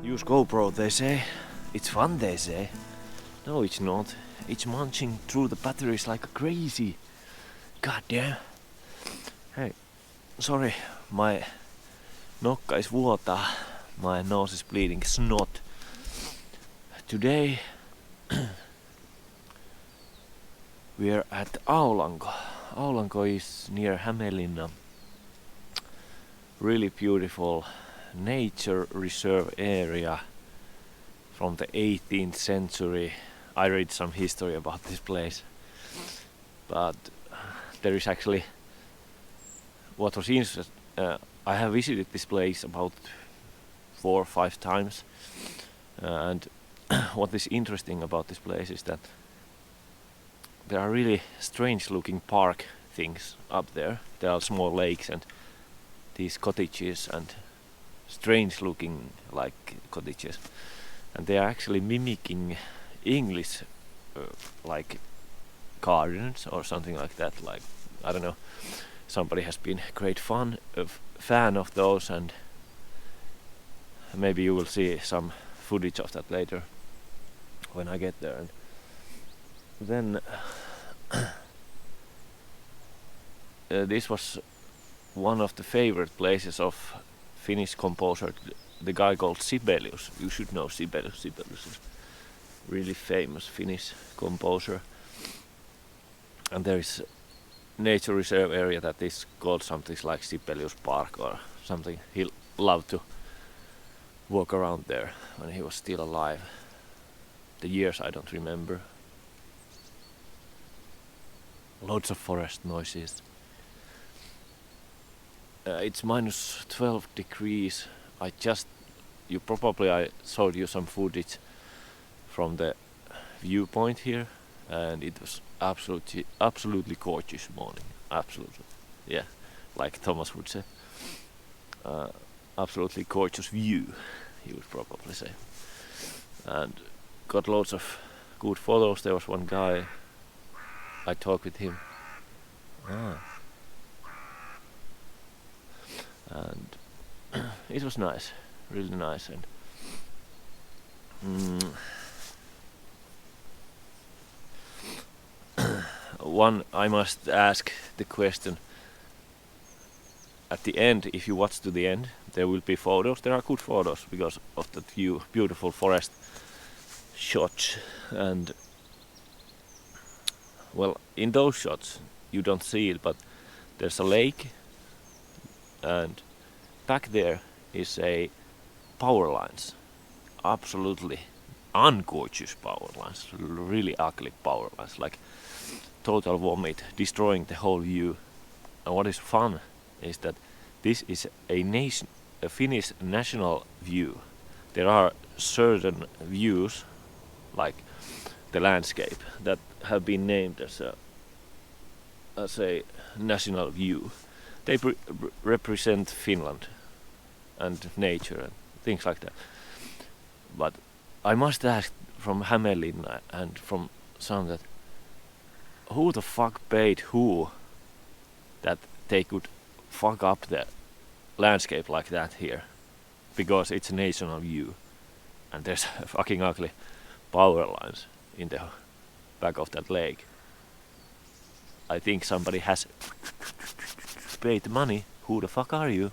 Use GoPro, they say. It's fun, they say. No, it's not. It's munching through the batteries like crazy. God damn. Hey, sorry, my nokka is vuotaa. My nose is bleeding snot. Today we're at Aulanko. Aulanko is near Hämeenlinna. Really beautiful nature reserve area from the 18th century. I read some history about this place, but there is actually what was interesting. I have visited this place about 4 or 5 times, and what is interesting about this place is that there are really strange looking park things up there. There are small lakes and these cottages and strange looking like cottages, and they are actually mimicking English like gardens or something like that. Like, I don't know, somebody has been great fan of those, and maybe you will see some footage of that later when I get there. And then this was one of the favorite places of Finnish composer, the guy called Sibelius. You should know Sibelius. Sibelius is really famous Finnish composer. And there is nature reserve area that is called something like Sibelius Park or something. He loved to walk around there when he was still alive. The years I don't remember. Loads of forest noises. It's minus 12 degrees. I showed you some footage from the viewpoint here, and it was absolutely gorgeous morning. Absolutely, yeah, like Thomas would say. Absolutely gorgeous view, he would probably say. And got loads of good photos. There was one guy, I talked with him. And it was nice, really nice. And I must ask the question at the end. If you watch to the end, there will be photos. There are good photos because of the beautiful forest shots. And well, in those shots you don't see it, but there's a lake, and back there is a power lines. Absolutely ungorgeous power lines, really ugly power lines, like total vomit, destroying the whole view. And what is fun is that this is a Finnish national view. There are certain views, like the landscape, that have been named as a national view. They represent Finland and nature and things like that. But I must ask from Hämeenlinna and from some that who the fuck paid who that they could fuck up the landscape like that here, because it's a national view and there's fucking ugly power lines in the back of that lake. I think somebody has paid the money. Who the fuck are you?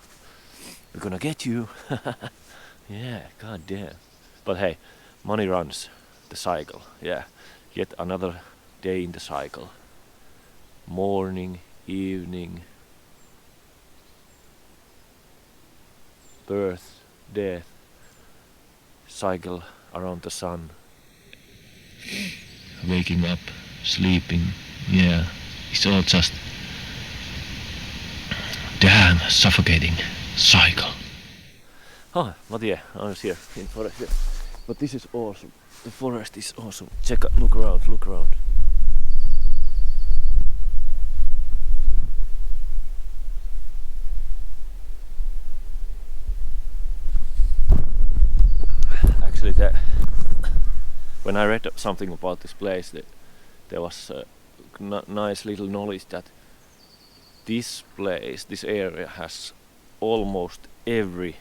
We're gonna get you. Yeah, god damn. But hey, money runs the cycle. Yeah, yet another day in the cycle. Morning, evening, birth, death, cycle around the sun. Waking up, sleeping, yeah, it's all just damn suffocating cycle. Oh, but yeah, I was here in forest. Yeah. But this is awesome. The forest is awesome. Look around, look around. Actually, when I read something about this place, there was nice little knowledge that this place, this area, has almost every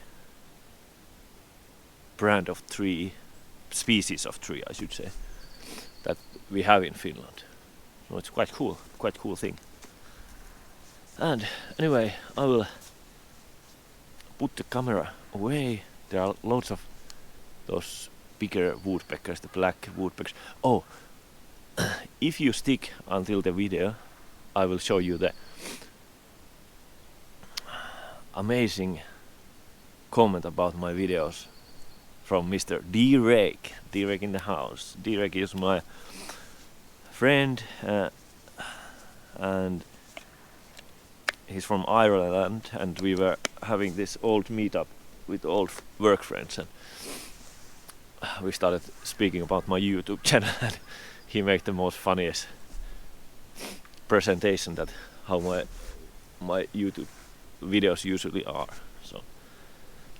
brand of tree, species of tree, I should say, that we have in Finland. So it's quite cool thing. And anyway, I will put the camera away. There are loads of those bigger woodpeckers, the black woodpeckers. Oh, if you stick until the video, I will show you the amazing comment about my videos from Mr. D-Rake. D-Rake in the house. D-Rake is my friend and he's from Ireland, and we were having this old meetup with old work friends, and we started speaking about my YouTube channel and he made the most funniest presentation that how my YouTube videos usually are. So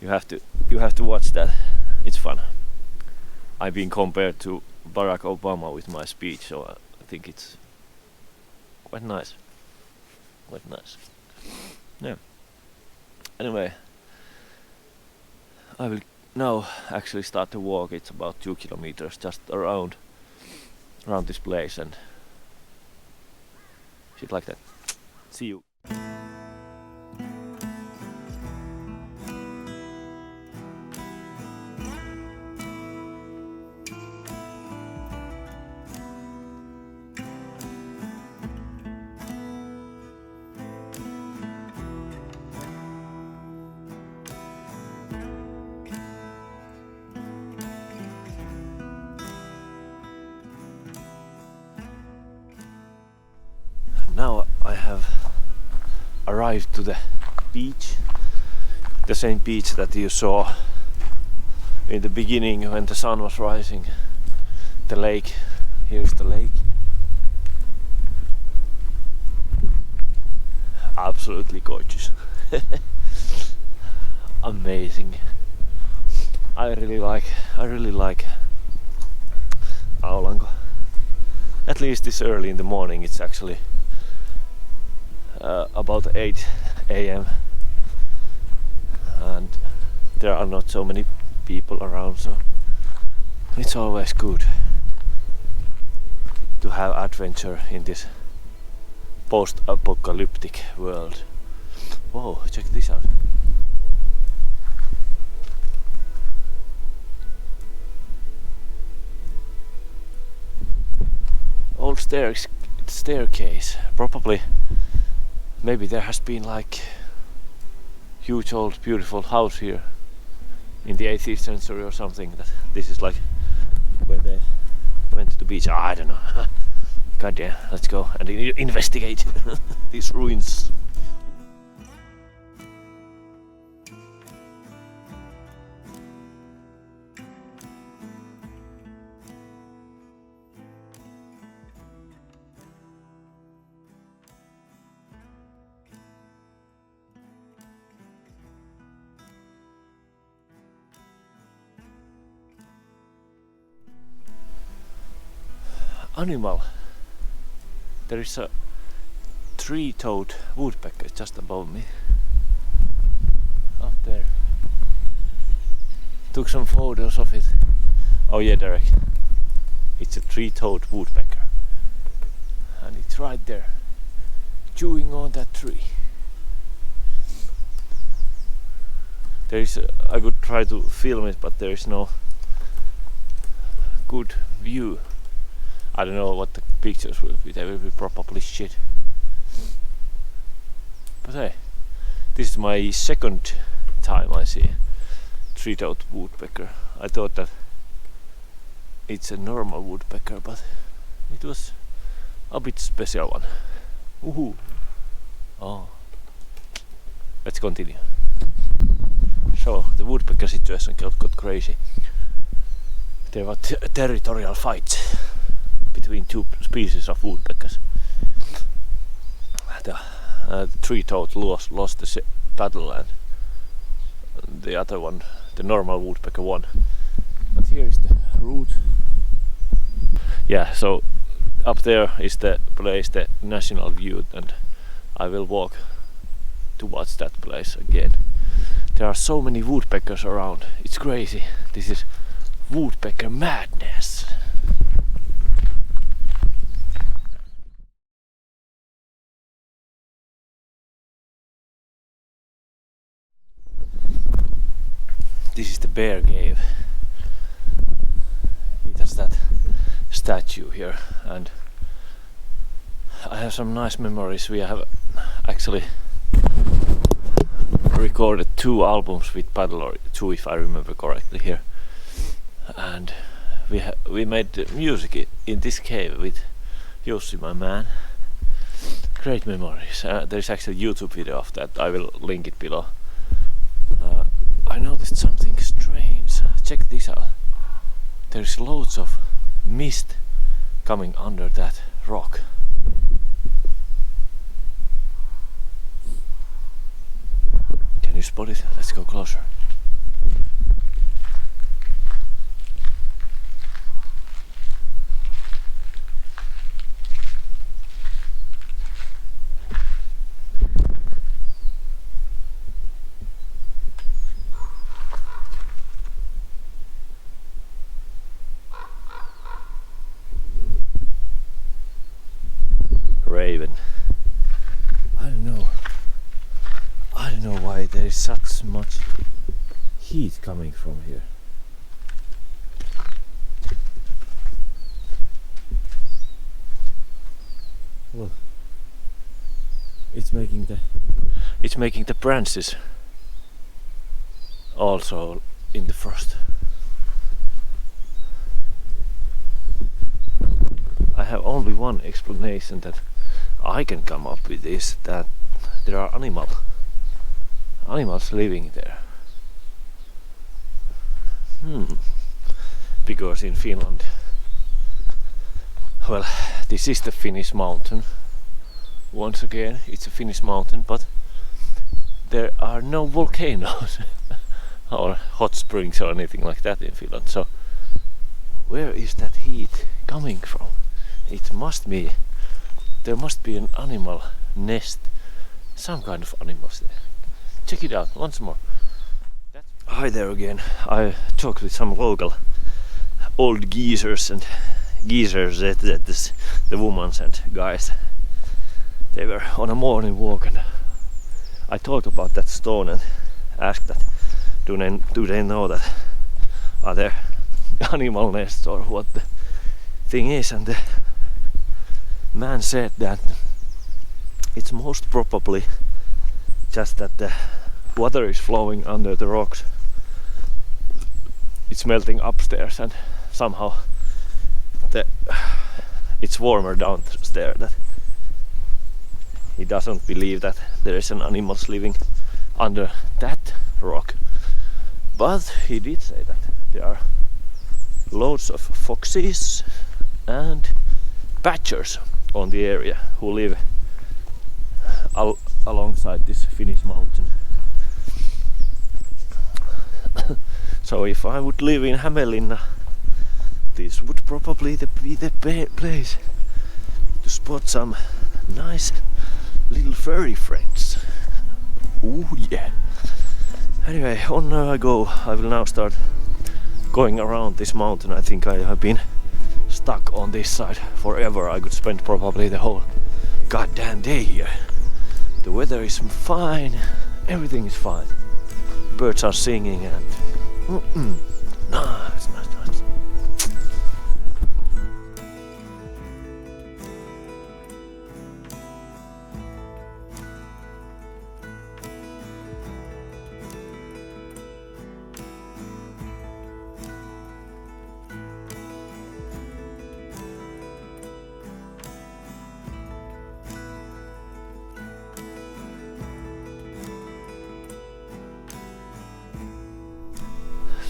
you have to watch that. It's fun. I've been compared to Barack Obama with my speech, so I think it's quite nice. Quite nice. Yeah. Anyway, I will now actually start to walk. It's about 2 kilometers just around this place and shit like that. See you. Now I have arrived to the beach, the same beach that you saw in the beginning when the sun was rising. The lake, here's the lake. Absolutely gorgeous. Amazing. I really like Aulanko. At least this early in the morning. It's actually about 8 a.m. and there are not so many people around, so it's always good to have adventure in this post-apocalyptic world. Whoa, check this out. Old staircase, probably. Maybe there has been like huge old beautiful house here in the 18th century or something. That this is like where they went to the beach. I don't know. God damn, let's go and investigate these ruins. Animal. There is a three-toed woodpecker just above me. Up there. Took some photos of it. Oh yeah, Derek. It's a three-toed woodpecker. And it's right there, chewing on that tree. There is I could try to film it, but there is no good view. I don't know what the pictures will be, they will be probably shit. But hey, this is my second time I see three-toed woodpecker. I thought that it's a normal woodpecker, but it was a bit special one. Woohoo! Oh, let's continue. So the woodpecker situation got crazy. There were territorial fights between two species of woodpeckers. The three-toed lost the battle, and the other one, the normal woodpecker, won. But here is the route. Yeah, so up there is the place, the national view, and I will walk towards that place again. There are so many woodpeckers around, it's crazy. This is woodpecker madness. This is the bear cave. It has that statue here, and I have some nice memories. We have actually recorded 2 albums with Paddler, 2 if I remember correctly here, and we made the music in this cave with Jussi, my man. Great memories. There's actually a YouTube video of that. I will link it below. I noticed something strange. Check this out. There's loads of mist coming under that rock. Can you spot it? Let's go closer. Raven. I don't know why there is such much heat coming from here. Look, it's making the branches also in the frost. I have only one explanation that I can come up with, is that there are animals living there. Because in Finland, well, this is the Finnish mountain. Once again, it's a Finnish mountain, but there are no volcanoes or hot springs or anything like that in Finland. So where is that heat coming from? There must be an animal nest, some kind of animals there. Check it out once more. Hi there again. I talked with some local old geezers, the women and guys. They were on a morning walk, and I talked about that stone and asked that do they know that are there animal nests or what the thing is, and the man said that it's most probably just that the water is flowing under the rocks. It's melting upstairs, and somehow it's warmer downstairs. That he doesn't believe that there is an animals living under that rock. But he did say that there are loads of foxes and badgers on the area who live alongside this Finnish mountain. So if I would live in Hämeenlinna, this would probably be the place to spot some nice little furry friends. Ooh yeah. Anyway, on I go. I will now start going around this mountain. I think I have been stuck on this side forever. I could spend probably the whole goddamn day here. The weather is fine, everything is fine. Birds are singing and nice.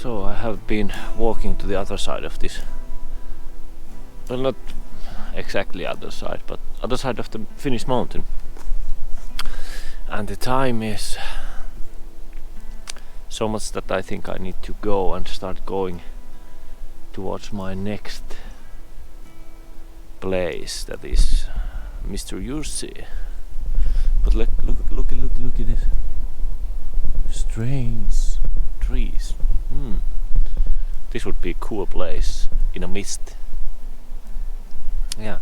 So I have been walking to the other side of this, well, not exactly other side, but other side of the Finnish mountain, and the time is so much that I think I need to go and start going towards my next place, that is Mr. Jussi. But look at this strange trees. this would be a cool place in a mist. Yeah.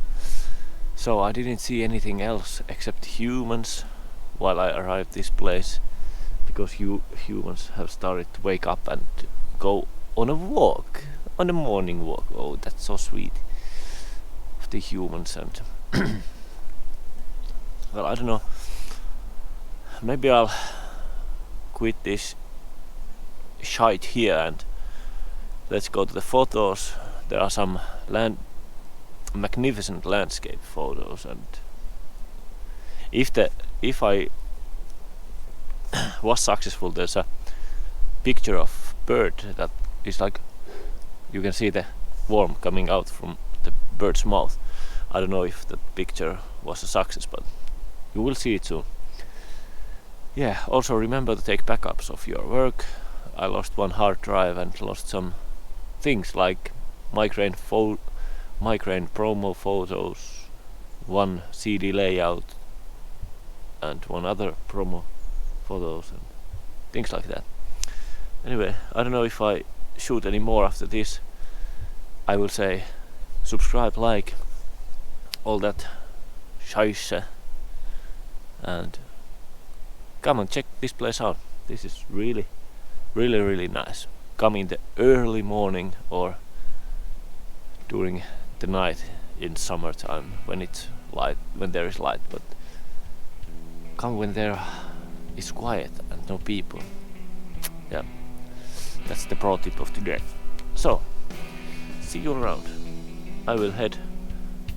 So I didn't see anything else except humans while I arrived this place, because humans have started to wake up and go on a walk, on a morning walk. Oh, that's so sweet of the humans. And well, I don't know, maybe I'll quit this shite here and let's go to the photos. There are some magnificent landscape photos, and if I was successful, there's a picture of bird that is like, you can see the worm coming out from the bird's mouth. I don't know if that picture was a success, but you will see it soon. Yeah, also remember to take backups of your work. I lost one hard drive and lost some things like migraine promo photos, one CD layout, and one other promo photos and things like that. Anyway, I don't know if I shoot any more after this. I will say subscribe, like, all that scheisse, and come and check this place out. This is really, really, really nice. Come in the early morning or during the night in summertime when it's light, when there is light, but come when there is quiet and no people. Yeah, that's the pro tip of today. So, see you around. I will head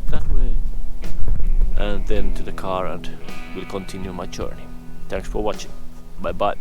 that way and then to the car and will continue my journey. Thanks for watching. Bye bye.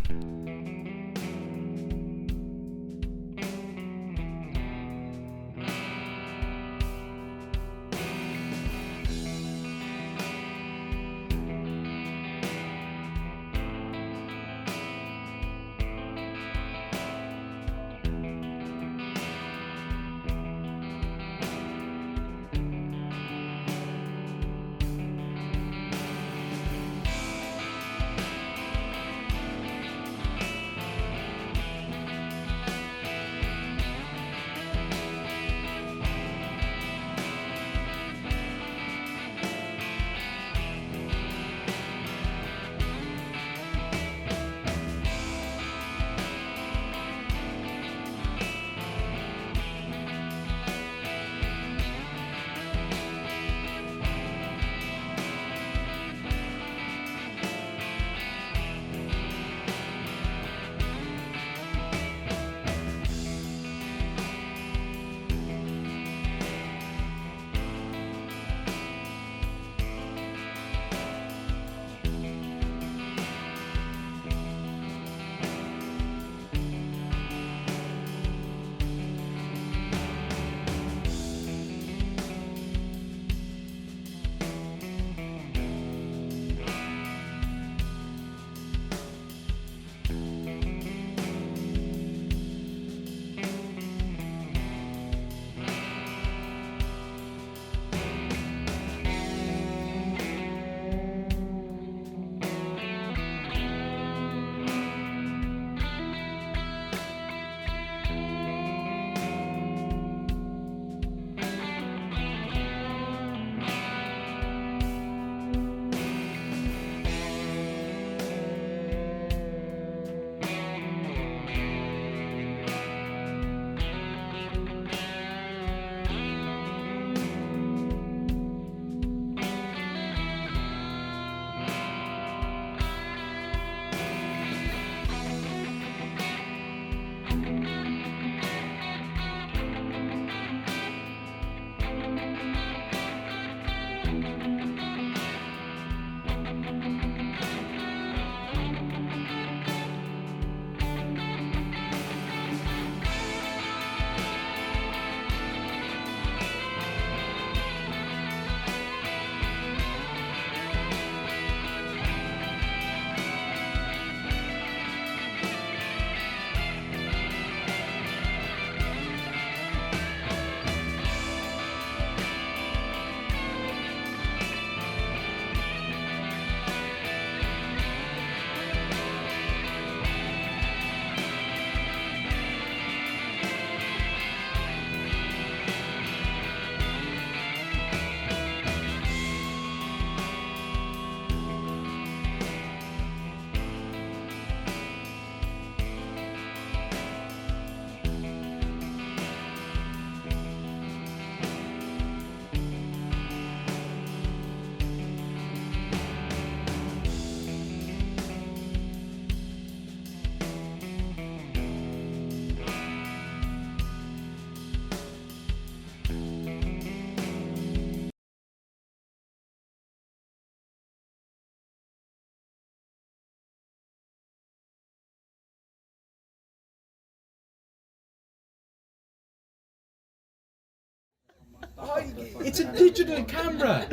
It's a digital camera.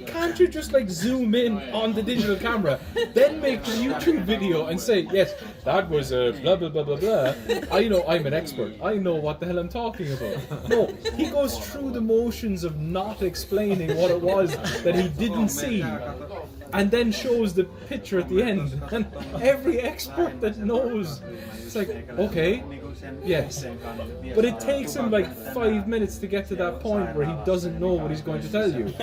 Can't you just like zoom in on the digital camera, then make the YouTube video and say, yes, that was a blah blah blah blah blah. I'm an expert. I know what the hell I'm talking about. No, he goes through the motions of not explaining what it was that he didn't see, and then shows the picture at the end. And every expert that knows, it's like, okay, yes. But it takes him like 5 minutes to get to that point where he doesn't know what he's going to tell you.